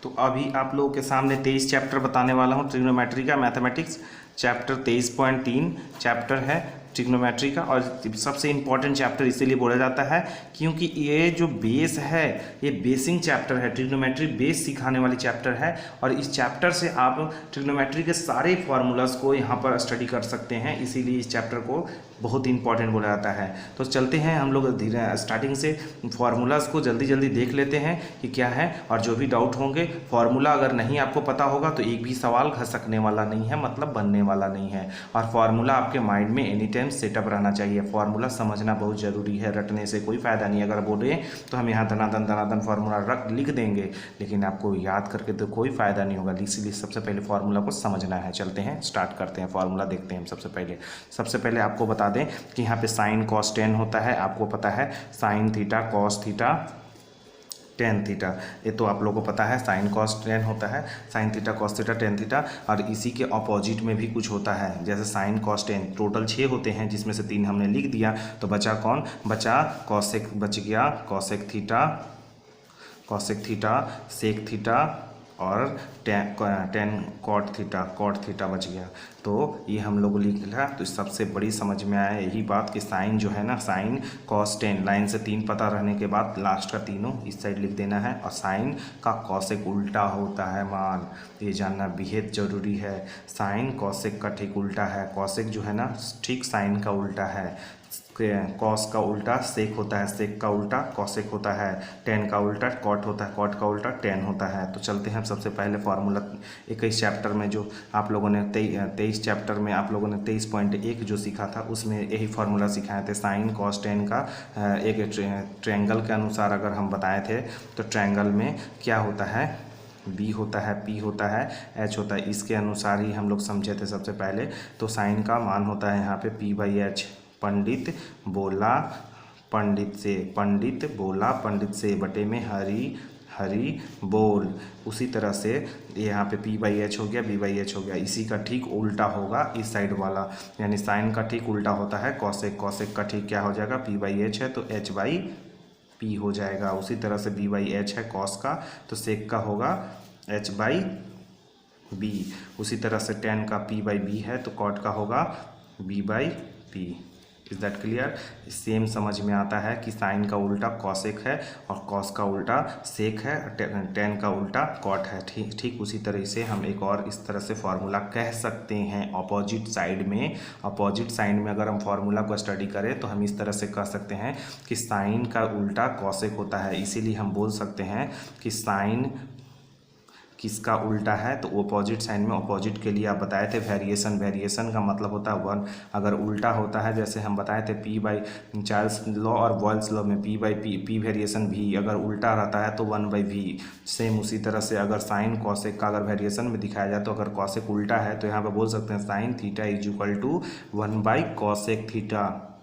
तो अभी आप लोगों के सामने 23 चैप्टर बताने वाला हूँ ट्रिग्नोमेट्री का। मैथमेटिक्स चैप्टर 23.3 चैप्टर है ट्रिग्नोमेट्री का, और सबसे इम्पॉर्टेंट चैप्टर इसीलिए बोला जाता है क्योंकि ये जो बेस है ये बेसिंग चैप्टर है, ट्रिग्नोमेट्री बेस सिखाने वाली चैप्टर है। और इस चैप्टर से आप ट्रिग्नोमेट्री के सारे फार्मूलाज को यहाँ पर स्टडी कर सकते हैं, इसीलिए इस चैप्टर को बहुत इंपॉर्टेंट बोला जाता है। तो चलते हैं हम लोग धीरे स्टार्टिंग से फार्मूलाज को जल्दी जल्दी देख लेते हैं कि क्या है, और जो भी डाउट होंगे फार्मूला अगर नहीं आपको पता होगा तो एक भी सवाल घसकने वाला नहीं है, मतलब बनने वाला नहीं है। और फार्मूला आपके माइंड में एनी टाइम सेटअप रहना चाहिए। फार्मूला समझना बहुत ज़रूरी है, रटने से कोई फ़ायदा नहीं। अगर बोले तो हम यहाँ धनाधन धनाधन फार्मूला रख लिख देंगे, लेकिन आपको याद करके तो कोई फ़ायदा नहीं होगा। इसलिए सबसे पहले फार्मूला को समझना है। चलते हैं, स्टार्ट करते हैं, फार्मूला देखते हैं हम। सबसे पहले आपको बता दें कि यहाँ पे साइन कॉस टेन होता है, आपको पता है sine theta cos theta tan theta, ये तो आप लोगों को पता है। साइन कॉस टेन होता है, sine theta cos theta tan theta. और इसी के अपोजिट में भी कुछ होता है, जैसे साइन कॉस टेन। टोटल 6 होते हैं, जिसमें से 3 हमने लिख दिया, तो बचा कौन? बचा कॉसेक, बच गया कॉसेक थीटा सेक थीटा और टेन कॉट थीटा बच गया। तो ये हम लोग लिख लिया। तो सबसे बड़ी समझ में आया यही बात कि साइन जो है ना, साइन कॉस टेन, लाइन से 3 पता रहने के बाद लास्ट का तीनों इस साइड लिख देना है। और साइन का कॉसेक उल्टा होता है मान, ये जानना बेहद ज़रूरी है। साइन कॉसेक का ठीक उल्टा है, कॉसेक जो है ना ठीक साइन का उल्टा है। कॉस का उल्टा सेक होता है, सेक का उल्टा कॉसेक होता है। टेन का उल्टा कॉट होता है, कॉट का उल्टा टेन होता है। तो चलते हैं सबसे पहले फार्मूला 21 चैप्टर में, जो आप लोगों ने 23 चैप्टर में आप लोगों ने 23.1 जो सीखा था उसमें यही फार्मूला सिखाए थे। साइन कॉस टेन का एक ट्रायंगल के अनुसार अगर हम बताए थे, तो ट्रायंगल में क्या होता है? बी होता है, पी होता है, एच होता है। इसके अनुसार ही हम लोग समझे थे सबसे पहले। तो साइन का मान होता है यहाँ पे P/H। पंडित बोला पंडित से बटे में हरी बोल। उसी तरह से यहाँ पे P/H हो गया, B/H हो गया। इसी का ठीक उल्टा होगा इस साइड वाला, यानी साइन का ठीक उल्टा होता है कॉसेक। कॉसेक का ठीक क्या हो जाएगा? P/H है तो H/P हो जाएगा। उसी तरह से B/H है कॉस का, तो सेक का होगा H/B। उसी तरह से टेन का P/B है तो कॉट का होगा B/P। Is that clear? Same समझ में आता है कि साइन का उल्टा कॉसेक है और कॉस का उल्टा सेक है, टेन का उल्टा कॉट है। ठीक उसी तरह से हम एक और इस तरह से फार्मूला कह सकते हैं अपोजिट साइड में। अपोजिट साइड में अगर हम फार्मूला को स्टडी करें तो हम इस तरह से कह सकते हैं कि साइन का उल्टा कॉसेक होता है। इसीलिए हम बोल सकते हैं कि साइन किसका उल्टा है, तो अपोजिट साइन में अपोजिट के लिए आप बताए थे वेरिएशन का मतलब होता है 1। अगर उल्टा होता है, जैसे हम बताए थे चार्ल्स लॉ और बॉयल्स लॉ में P वेरिएशन V, अगर उल्टा रहता है तो 1/V। सेम उसी तरह से अगर साइन कॉसेक का अगर वेरिएशन में दिखाया जाए, तो अगर कॉसेक उल्टा है तो यहाँ पर बोल सकते हैं साइन थीटा = 1/कॉसेक थीटा।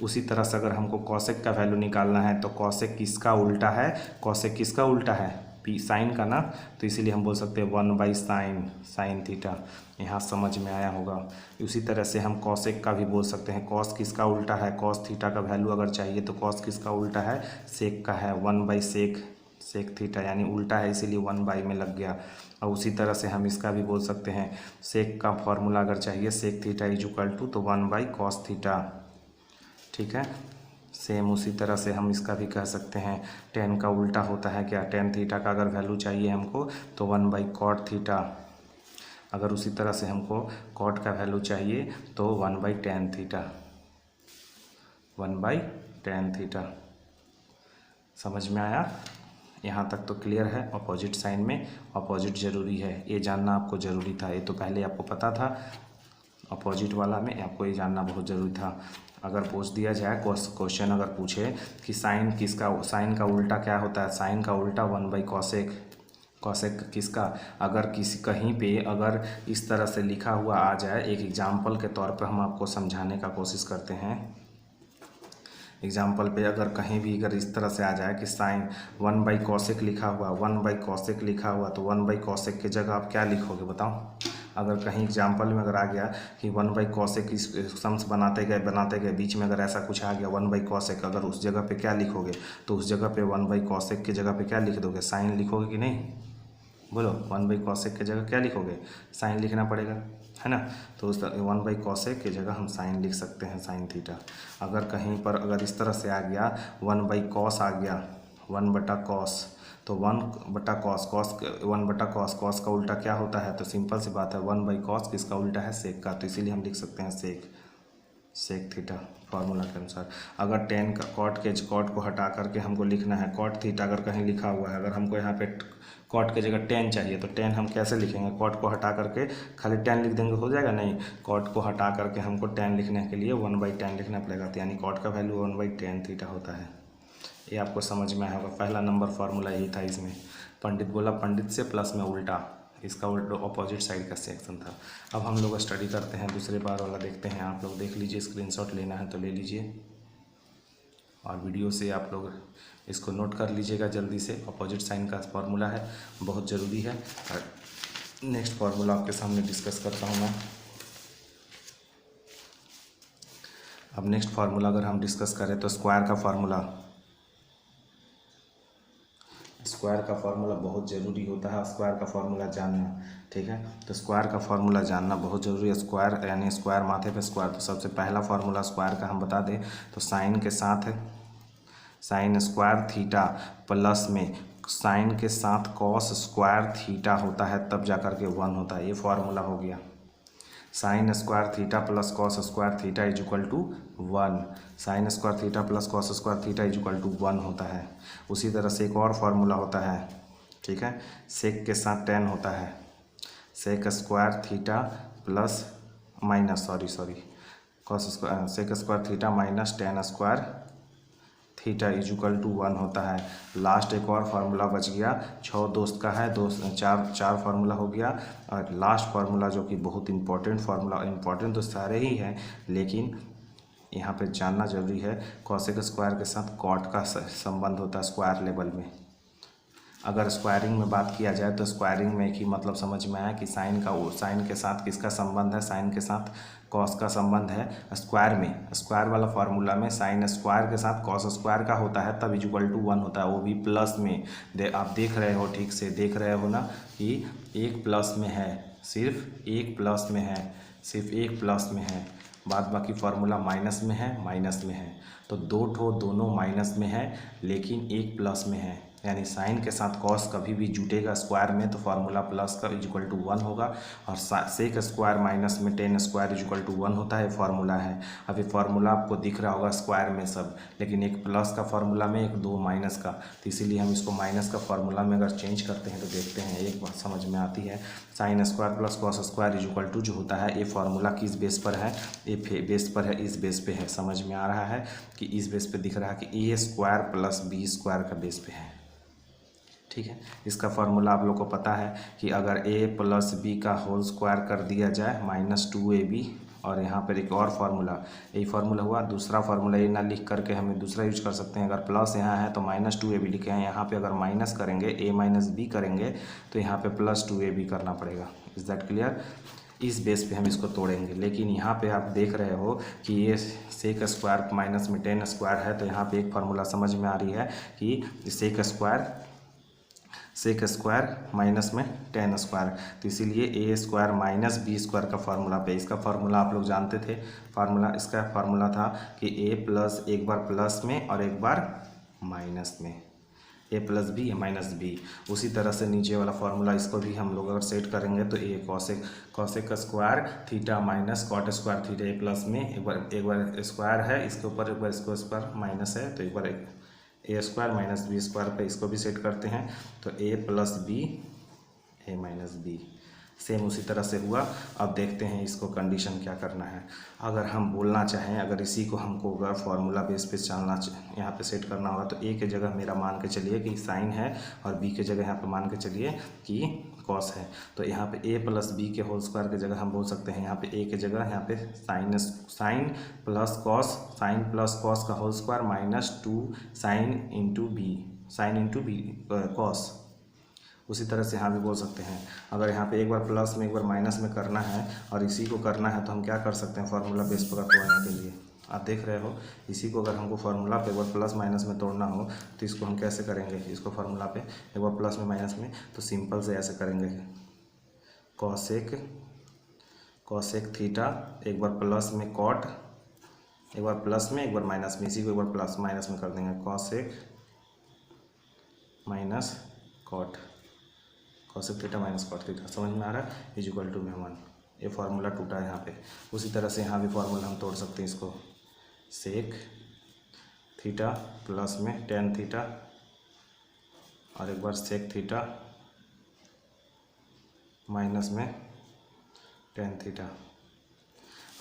उसी तरह से अगर हमको कॉसेक का वैल्यू निकालना है, तो कॉसेक किसका उल्टा है? कॉसेक किसका उल्टा है? P साइन का ना, तो इसीलिए हम बोल सकते हैं 1/साइन थीटा। यहाँ समझ में आया होगा। उसी तरह से हम कॉसेक का भी बोल सकते हैं। कॉस किसका उल्टा है? कॉस थीटा का वैल्यू अगर चाहिए तो कॉस किसका उल्टा है? सेक का है, 1/सेक थीटा, यानी उल्टा है इसीलिए 1/, में लग गया। और उसी तरह से हम इसका भी बोल सकते हैं, सेक का फॉर्मूला अगर चाहिए सेक थीटा = तो 1/कॉस थीटा। ठीक है, सेम उसी तरह से हम इसका भी कह सकते हैं। टेन का उल्टा होता है क्या? टेन थीटा का अगर वैल्यू चाहिए हमको तो 1/कॉट थीटा। अगर उसी तरह से हमको कॉट का वैल्यू चाहिए तो 1/टेन थीटा। समझ में आया? यहाँ तक तो क्लियर है। अपोजिट साइन में अपोजिट ज़रूरी है, ये जानना आपको ज़रूरी था। ये तो पहले आपको पता था, अपोजिट वाला में आपको ये जानना बहुत ज़रूरी था। अगर पूछ दिया जाए क्वेश्चन, अगर पूछे कि साइन का उल्टा क्या होता है? साइन का उल्टा 1/कॉसेक। कॉसेक किसका? अगर कहीं पे अगर इस तरह से लिखा हुआ आ जाए, एक एग्जाम्पल के तौर पर हम आपको समझाने का कोशिश करते हैं। एग्जाम्पल पे अगर कहीं भी अगर इस तरह से आ जाए कि साइन 1/कॉसेक लिखा हुआ, 1/कॉसेक लिखा हुआ, तो 1/कॉसेक की जगह आप क्या लिखोगे बताओ? अगर कहीं एग्जाम्पल में अगर आ गया कि 1/कॉसेक सम्स बनाते गए बीच में अगर ऐसा कुछ आ गया 1/कॉसेक, अगर उस जगह पे क्या लिखोगे? तो उस जगह पे 1/कॉसेक की जगह पे क्या लिख दोगे? साइन लिखोगे कि नहीं? बोलो 1/cosec की जगह क्या लिखोगे, साइन लिखना पड़ेगा, है ना। तो उस 1/cosec की जगह हम साइन लिख सकते हैं, साइन थीटा। अगर कहीं पर अगर इस तरह से आ गया 1/cos आ गया, 1/cos, तो 1/cos, cos 1/cos, cos का उल्टा क्या होता है, तो सिंपल सी बात है 1/cos किसका उल्टा है, सेक का, तो इसीलिए हम लिख सकते हैं सेक थीटा फार्मूला के अनुसार। अगर टेन का कॉट को हटा करके हमको लिखना है कॉट थीटा, अगर कहीं लिखा हुआ है, अगर हमको यहाँ पे कॉट की जगह टेन चाहिए तो टेन हम कैसे लिखेंगे, कॉट को हटा करके खाली टेन लिख देंगे हो जाएगा, नहीं, कॉट को हटा करके हमको टेन लिखने के लिए 1/10 लिखना पड़ेगा, तो यानी कॉट का वैल्यू 1/10 थीटा होता है। ये आपको समझ में आया होगा, पहला नंबर फार्मूला यही था इसमें। पंडित बोला पंडित से प्लस में उल्टा, इसका उल्टा अपोजिट साइड का सेक्शन था। अब हम लोग स्टडी करते हैं, दूसरे बार वाला देखते हैं। आप लोग देख लीजिए, स्क्रीनशॉट लेना है तो ले लीजिए और वीडियो से आप लोग इसको नोट कर लीजिएगा जल्दी से। अपोजिट साइन का फार्मूला है, बहुत ज़रूरी है। और नेक्स्ट फार्मूला आपके सामने डिस्कस करता हूँ मैं। अब नेक्स्ट फार्मूला अगर हम डिस्कस करें तो स्क्वायर का फार्मूला बहुत ज़रूरी होता है, स्क्वायर का फार्मूला जानना, ठीक है। तो स्क्वायर का फार्मूला जानना बहुत ज़रूरी है। स्क्वायर यानी स्क्वायर माथे पे स्क्वायर, तो सबसे पहला फार्मूला स्क्वायर का हम बता दें तो साइन के साथ साइन स्क्वायर थीटा प्लस में साइन के साथ कॉस स्क्वायर थीटा होता है, तब जा कर के 1 होता है। ये फार्मूला हो गया, sine square theta plus cos square theta is equal to 1। Sine square theta plus cos square theta is equal to 1 होता है। उसी तरह से एक और फार्मूला होता है, ठीक है, सेक के साथ टेन होता है, sec square theta plus minus cos square, sec square theta minus tan square theta is equal to 1 होता है। लास्ट एक और फार्मूला बच गया, 6 दोस्त का है, चार फार्मूला हो गया। और लास्ट फार्मूला जो कि बहुत इंपॉर्टेंट फार्मूला, इंपॉर्टेंट तो सारे ही हैं लेकिन यहाँ पे जानना जरूरी है, कॉसेक स्क्वायर के साथ कॉट का संबंध होता है स्क्वायर लेवल में। अगर स्क्वायरिंग में बात किया जाए तो स्क्वायरिंग में एक ही मतलब समझ में आया कि साइन के साथ किसका संबंध है, साइन के साथ कॉस का संबंध है। स्क्वायर में, स्क्वायर वाला फार्मूला में साइन स्क्वायर के साथ कॉस स्क्वायर का होता है, तब इज इक्वल टू 1 होता है, वो भी प्लस में। आप देख रहे हो, ठीक से देख रहे हो ना कि एक प्लस में है, सिर्फ एक प्लस में है, बाद बाकी फार्मूला माइनस में है। तो दोनों माइनस में है लेकिन एक प्लस में है, यानी साइन के साथ कॉस कभी भी जुटेगा स्क्वायर में तो फार्मूला प्लस का इज इक्वल टू 1 होगा, और सेक स्क्वायर माइनस में tan square is equal to 1 होता है, फार्मूला है। अभी फार्मूला आपको दिख रहा होगा स्क्वायर में सब, लेकिन एक प्लस का फार्मूला में, एक 2 माइनस का, तो इसीलिए हम इसको माइनस का फार्मूला में अगर चेंज करते हैं तो देखते हैं एक बात समझ में आती है। Sine square plus cos square is equal to जो होता है, ये फार्मूला किस बेस पर है, ये बेस पर है, इस बेस पे है। समझ में आ रहा है कि इस बेस पे दिख रहा है कि ए स्क्वायर प्लस बी स्क्वायर का बेस पे है, ठीक है। इसका फार्मूला आप लोग को पता है कि अगर a प्लस बी का होल स्क्वायर कर दिया जाए -2ab, और यहाँ पर एक और फार्मूला, यही फार्मूला हुआ। दूसरा फार्मूला ये ना लिख करके हमें दूसरा यूज कर सकते हैं, अगर प्लस यहाँ है तो -2ab लिखे हैं, यहाँ पे अगर माइनस करेंगे a माइनस बी करेंगे तो यहाँ पे +2ab करना पड़ेगा। Is that clear? इस बेस पे हम इसको तोड़ेंगे, लेकिन यहाँ पे आप देख रहे हो कि ये सेक स्क्वायर माइनस में टेन स्क्वायर है, तो यहाँ पे एक फार्मूला समझ में आ रही है कि सेक स्क्वायर माइनस में टेन स्क्वायर, तो इसीलिए ए स्क्वायर माइनस बी स्क्वायर का फार्मूला पे, इसका फार्मूला आप लोग जानते थे। इसका फार्मूला था कि ए प्लस, एक बार प्लस में और एक बार माइनस में, ए प्लस बी माइनस बी। उसी तरह से नीचे वाला फार्मूला, इसको भी हम लोग अगर सेट करेंगे तो A cosec square theta minus cot square theta, A plus में एक बार स्क्वायर है इसके ऊपर, एक बार इसको स्क्वायर माइनस है, तो एक बार ए स्क्वायर माइनस बी स्क्वायर पे इसको भी सेट करते हैं, तो ए प्लस बी ए माइनस बी, सेम उसी तरह से हुआ। अब देखते हैं इसको कंडीशन क्या करना है। अगर हम बोलना चाहें, अगर इसी को हमको अगर फार्मूला बेस पे चलना, यहाँ पे सेट करना होगा, तो ए के जगह मेरा मान के चलिए कि साइन है, और बी के जगह यहाँ पे मान के चलिए कि कॉस है, तो यहाँ पे ए प्लस बी के होल स्क्वायर के जगह हम बोल सकते हैं, यहाँ पे ए के जगह यहाँ पे साइन प्लस कॉस का whole square -2 sine into b cos. उसी तरह से यहाँ भी बोल सकते हैं। अगर यहाँ पे एक बार प्लस में एक बार माइनस में करना है और इसी को करना है, तो हम क्या कर सकते हैं फार्मूला बेस पर तोड़ने के लिए, आप देख रहे हो, इसी को अगर हमको फार्मूला पे एक बार प्लस माइनस में तोड़ना हो तो इसको हम कैसे करेंगे, इसको फार्मूला पे एक बार प्लस में माइनस में, तो सिंपल से ऐसे करेंगे, कॉसेक थीटा, एक बार प्लस में कॉट, एक बार प्लस में एक बार माइनस में, इसी को एक बार प्लस माइनस में कर देंगे, cosec minus cot, cosec theta minus cot theta. समझ में आ रहा है, इज इक्वल टू में 1। ये फार्मूला टूटा है यहाँ पे। उसी तरह से यहाँ भी फार्मूला हम तोड़ सकते हैं इसको, सेक थीटा प्लस में टेन थीटा और एक बार सेक थीटा माइनस में टेन थीटा।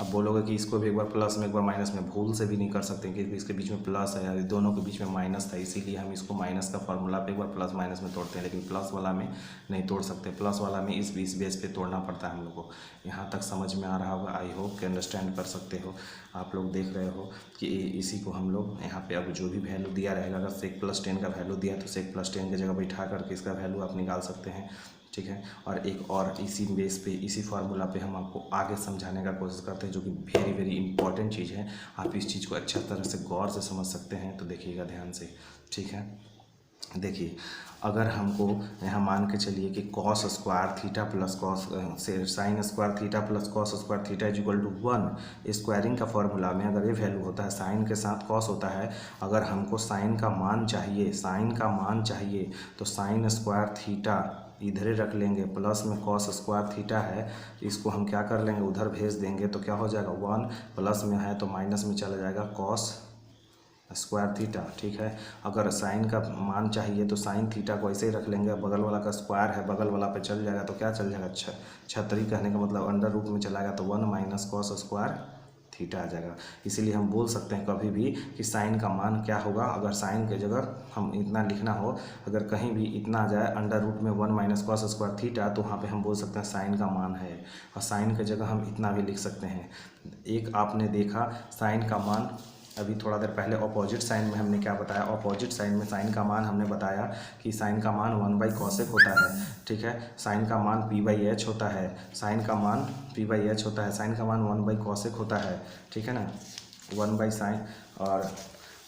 अब बोलोगे कि इसको भी एक बार प्लस में एक बार माइनस में, भूल से भी नहीं कर सकते क्योंकि इसके बीच में प्लस है, दोनों के बीच में माइनस था, इसीलिए हम इसको माइनस का फार्मूला पे एक बार प्लस माइनस में तोड़ते हैं, लेकिन प्लस वाला में नहीं तोड़ सकते। प्लस वाला में इस बेस पे तोड़ना पड़ता है हम लोग को। यहाँ तक समझ में आ रहा होगा, आई होप कि अंडरस्टैंड कर सकते हो। आप लोग देख रहे हो कि इसी को हम लोग यहाँ पे अब जो भी वैल्यू दिया रहेगा, अगर सेक प्लस 10 का वैल्यू दिया तो सेक प्लस 10 की जगह बैठा करके इसका वैल्यू आप निकाल सकते हैं, ठीक है। और एक और इसी बेस पे, इसी फार्मूला पे हम आपको आगे समझाने का कोशिश करते हैं, जो कि वेरी वेरी इंपॉर्टेंट चीज़ है। आप इस चीज़ को अच्छा तरह से गौर से समझ सकते हैं, तो देखिएगा ध्यान से, ठीक है। देखिए, अगर हमको यहाँ मान के चलिए कि cos square theta plus cos से sine square theta plus cos square theta is equal to 1, squaring का फॉर्मूला में अगर ये वैल्यू होता है, साइन के साथ कॉस होता है, अगर हमको साइन का मान चाहिए, तो साइन स्क्वायर थीटा इधर ही रख लेंगे, प्लस में कॉस स्क्वायर थीटा है, इसको हम क्या कर लेंगे, उधर भेज देंगे, तो क्या हो जाएगा 1, प्लस में है तो माइनस में चला जाएगा कॉस स्क्वायर थीटा, ठीक है। अगर साइन का मान चाहिए तो साइन थीटा को ऐसे ही रख लेंगे, बगल वाला का स्क्वायर है, बगल वाला पे चल जाएगा, तो क्या चल जाएगा, छतरी कहने का मतलब अंडर रूट में चला गया, तो 1 माइनस कॉस स्क्वायर थीटा आ जाएगा। इसीलिए हम बोल सकते हैं कभी भी कि साइन का मान क्या होगा, अगर साइन की जगह हम इतना लिखना हो, अगर कहीं भी इतना आ जाए अंडर रूट में 1 माइनस कॉस स्क्वायर थीटा, तो वहाँ पे हम बोल सकते हैं साइन का मान है, और साइन की जगह हम इतना भी लिख सकते हैं। एक आपने देखा साइन का मान, अभी थोड़ा देर पहले ऑपोजिट साइन में हमने क्या बताया, ऑपोजिट साइन में साइन का मान हमने बताया कि साइन का मान 1/कॉसेक होता है, ठीक है। साइन का मान p/h होता है, साइन का मान p/h होता है, साइन का मान 1/कॉसेक होता है, ठीक है ना, 1/साइन। और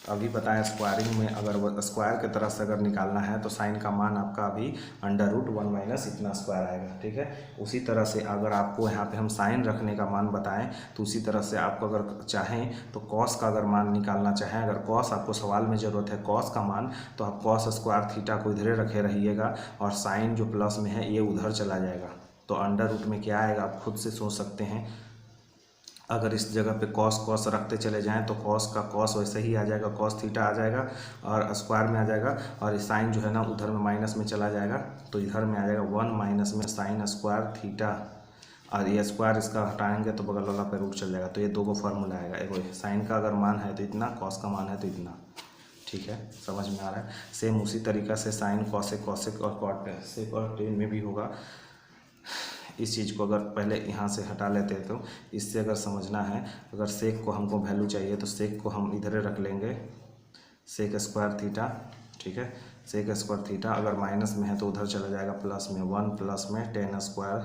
अभी बताया स्क्वायरिंग में अगर स्क्वायर की तरफ से अगर निकालना है तो साइन का मान आपका अभी अंडर रूट 1 माइनस इतना स्क्वायर आएगा, ठीक है। उसी तरह से अगर आपको यहाँ पे हम साइन रखने का मान बताएं, तो उसी तरह से आपको अगर चाहें तो कॉस का अगर मान निकालना चाहें, अगर कॉस आपको सवाल में ज़रूरत है कॉस का मान, तो आप कॉस स्क्वायर थीटा को इधर रखे रहिएगा, और साइन जो प्लस में है ये उधर चला जाएगा, तो अंडर रूट में क्या आएगा आप खुद से सोच सकते हैं। अगर इस जगह पे कॉस रखते चले जाएं तो कॉस का कॉस वैसे ही आ जाएगा, कॉस थीटा आ जाएगा और स्क्वायर में आ जाएगा, और साइन जो है ना उधर में माइनस में चला जाएगा, तो इधर में आ जाएगा 1 माइनस में साइन स्क्वायर थीटा, और ये स्क्वायर इसका हटाएंगे तो बगल वाला पे रूट चल जाएगा, तो ये दो को फार्मूला आएगा। एक साइन का अगर मान है तो इतना, कॉस का मान है तो इतना, ठीक है, समझ में आ रहा है। सेम उसी तरीक़ा से साइन कॉसेक और कॉट सेक और टेन में भी होगा। इस चीज़ को अगर पहले यहाँ से हटा लेते हैं तो इससे अगर समझना है, अगर सेक को हमको वैल्यू चाहिए तो सेक को हम इधर रख लेंगे, सेक स्क्वायर थीटा, ठीक है। सेक स्क्वायर थीटा अगर माइनस में है तो उधर चला जाएगा प्लस में 1 प्लस में टेन स्क्वायर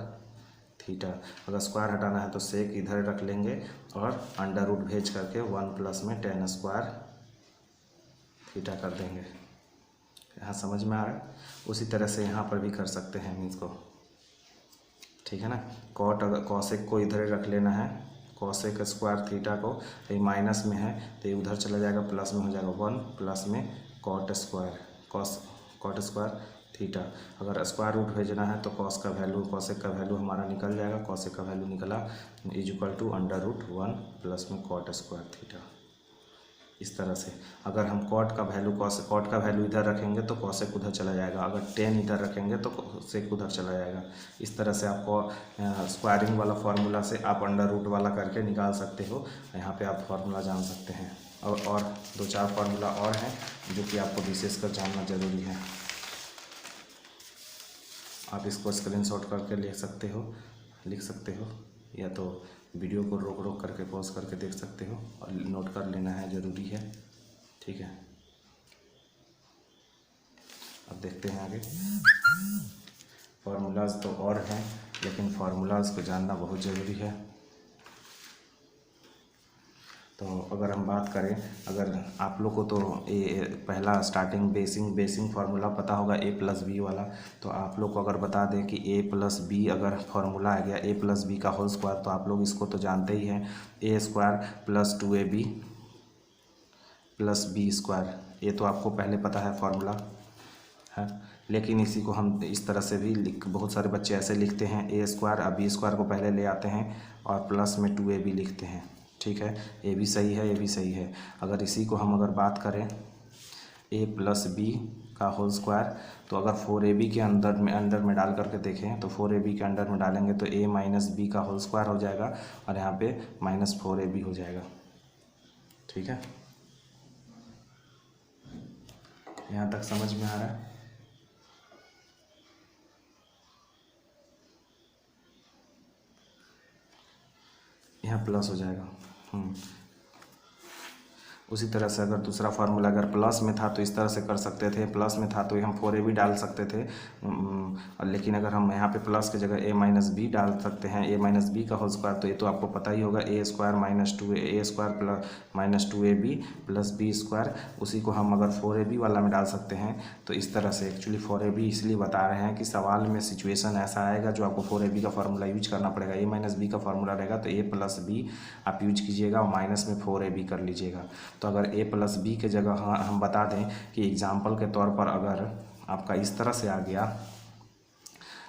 थीटा। अगर स्क्वायर हटाना है तो सेक इधर रख लेंगे और अंडर रूट भेज करके 1 प्लस में टेन स्क्वायर थीटा कर देंगे। यहाँ समझ में आ रहा है। उसी तरह से यहाँ पर भी कर सकते हैं हम इसको, ठीक है ना। कॉट अगर कॉसेक को इधर रख लेना है, कॉसेक स्क्वायर थीटा को, ये माइनस में है तो ये उधर चला जाएगा, प्लस में हो जाएगा 1 प्लस में कॉट स्क्वायर थीटा। अगर स्क्वायर रूट भेजना है तो कॉस का वैल्यू, कॉसेक का वैल्यू हमारा निकल जाएगा, कॉसेक का वैल्यू निकला is equal to under root 1 plus में कॉट स्क्वायर थीटा। इस तरह से अगर हम कॉट का वैल्यू इधर रखेंगे तो कॉसेक उधर चला जाएगा, अगर 10 इधर रखेंगे तो सेक उधर चला जाएगा। इस तरह से आपको स्क्वायरिंग वाला फार्मूला से आप अंडर रूट वाला करके निकाल सकते हो। यहाँ पे आप फार्मूला जान सकते हैं, और 2-4 फार्मूला और हैं जो कि आपको विशेषकर जानना ज़रूरी है। आप इसको स्क्रीनशॉट करके लिख सकते हो, या तो वीडियो को रोक करके पॉज करके देख सकते हो, और नोट कर लेना है, ज़रूरी है, ठीक है। अब देखते हैं आगे। फार्मूलाज तो और हैं, लेकिन फार्मूलाज को जानना बहुत ज़रूरी है। तो अगर हम बात करें, अगर आप लोग को तो ए पहला स्टार्टिंग बेसिक फार्मूला पता होगा ए प्लस बी वाला, तो आप लोग को अगर बता दें कि ए प्लस बी अगर फार्मूला आ गया ए प्लस बी का होल स्क्वायर, तो आप लोग इसको तो जानते ही हैं, A square plus 2ab plus B square, ये तो आपको पहले पता है फार्मूला है। लेकिन इसी को हम इस तरह से भी बहुत सारे बच्चे ऐसे लिखते हैं, ए स्क्वायर अब बी स्क्वायर को पहले ले आते हैं और प्लस में 2ab लिखते हैं। ठीक है, ये भी सही है, ये भी सही है। अगर इसी को हम अगर बात करें ए प्लस बी का होल स्क्वायर, तो अगर 4ab के अंदर में डाल करके देखें तो 4ab के अंदर में डालेंगे तो a माइनस बी का होल स्क्वायर हो जाएगा और यहाँ पे माइनस 4ab हो जाएगा। ठीक है, यहाँ तक समझ में आ रहा है? यहाँ प्लस हो जाएगा। उसी तरह से अगर दूसरा फार्मूला अगर प्लस में था तो इस तरह से कर सकते थे, प्लस में था तो हम 4ab डाल सकते थे, लेकिन अगर हम यहाँ पे प्लस की जगह a माइनस बी डाल सकते हैं, a माइनस बी का होल स्क्वायर, तो ये तो आपको पता ही होगा A square minus 2a square plus minus 2ab plus B square. उसी को हम अगर 4ab वाला में डाल सकते हैं, तो इस तरह से एक्चुअली 4ab इसलिए बता रहे हैं कि सवाल में सिचुएशन ऐसा आएगा जो आपको 4ab का फार्मूला यूज करना पड़ेगा। a माइनस बी का फार्मूला रहेगा तो a प्लस बी आप यूज कीजिएगा और माइनस में 4ab कर लीजिएगा। तो अगर a प्लस बी के जगह हम बता दें कि एग्जाम्पल के तौर पर अगर आपका इस तरह से आ गया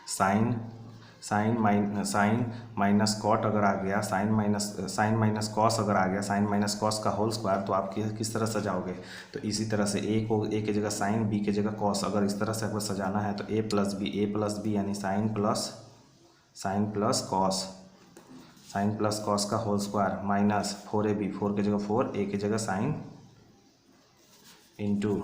साइन माइनस कॉट अगर आ गया, साइन माइनस कॉस अगर आ गया, साइन माइनस कॉस का होल स्क्वायर, तो आप किस तरह सजाओगे? तो इसी तरह से a की जगह साइन, b की जगह कॉस, अगर इस तरह से अगर सजाना है तो a प्लस बी यानी साइन प्लस कॉस का होल स्क्वायर माइनस 4ab, 4 की जगह 4, a की जगह साइन इंटू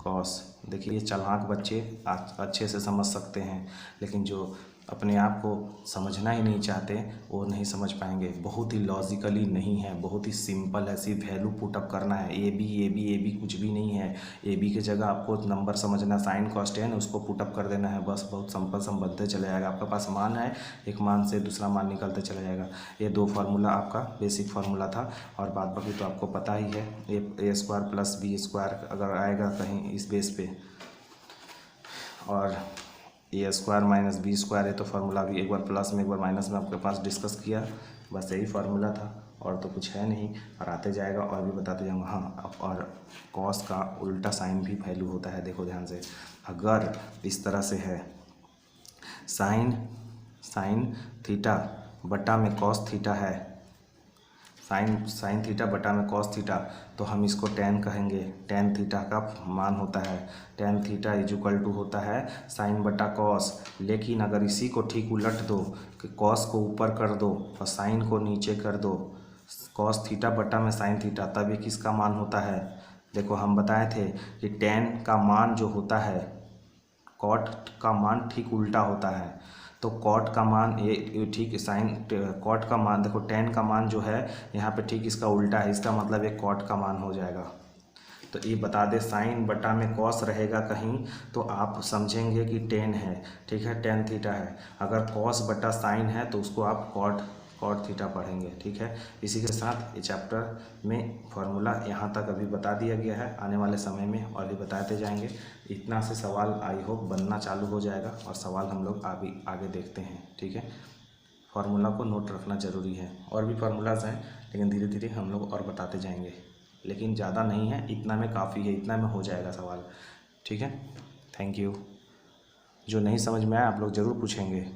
कॉस। देखिए ये चालाक बच्चे अच्छे से समझ सकते हैं, लेकिन जो अपने आप को समझना ही नहीं चाहते वो नहीं समझ पाएंगे। बहुत ही लॉजिकली नहीं है, बहुत ही सिंपल है, सिर्फ वैल्यू पुटअप करना है। ए बी कुछ भी नहीं है। ए बी की जगह आपको नंबर समझना, साइन कॉस टेन उसको पुटअप कर देना है, बस बहुत सिंपल बनते चले जाएगा। आपके पास मान है, एक मान से दूसरा मान निकलते चला जाएगा। ये दो फार्मूला आपका बेसिक फार्मूला था, और बाद बाकी तो आपको पता ही है। ए स्क्वायर प्लस बी स्क्वायर अगर आएगा कहीं इस बेस पे, और ए स्क्वायर माइनस बी स्क्वायर है, तो फार्मूला भी एक बार प्लस में एक बार माइनस में आपके पास डिस्कस किया, बस यही फार्मूला था और तो कुछ है नहीं। और आते जाएगा और भी बताते जाऊँगा। हाँ, और कॉस का उल्टा साइन भी वैल्यू होता है, देखो ध्यान से। अगर इस तरह से है साइन थीटा बटा में कॉस थीटा है, साइन थीटा बटा में कॉस थीटा, तो हम इसको टेन कहेंगे। टेन थीटा का मान होता है, tan theta is equal to होता है साइन बटा कॉस। लेकिन अगर इसी को ठीक उलट दो कि कॉस को ऊपर कर दो और साइन को नीचे कर दो, कॉस थीटा बटा में साइन थीटा, तब ये किसका मान होता है? देखो हम बताए थे कि टेन का मान जो होता है, कॉट का मान ठीक उल्टा होता है। तो कॉट का मान ये ठीक साइन, कॉट का मान देखो, टेन का मान जो है यहाँ पे ठीक इसका उल्टा है, इसका मतलब एक कॉट का मान हो जाएगा। तो ये बता दे, साइन बटा में कॉस रहेगा कहीं तो आप समझेंगे कि टेन है, ठीक है, टेन थीटा है। अगर कॉस बटा साइन है तो उसको आप कॉट थीटा पढ़ेंगे, ठीक है। इसी के साथ ये चैप्टर में फार्मूला यहाँ तक अभी बता दिया गया है, आने वाले समय में और भी बताते जाएंगे। इतना से सवाल आई होप बनना चालू हो जाएगा और सवाल हम लोग आगे देखते हैं, ठीक है। फार्मूला को नोट रखना ज़रूरी है, और भी फार्मूलाज हैं लेकिन धीरे धीरे हम लोग और बताते जाएंगे, लेकिन ज़्यादा नहीं है, इतना में काफ़ी है, इतना में हो जाएगा सवाल, ठीक है। Thank you. जो नहीं समझ में आया आप लोग ज़रूर पूछेंगे।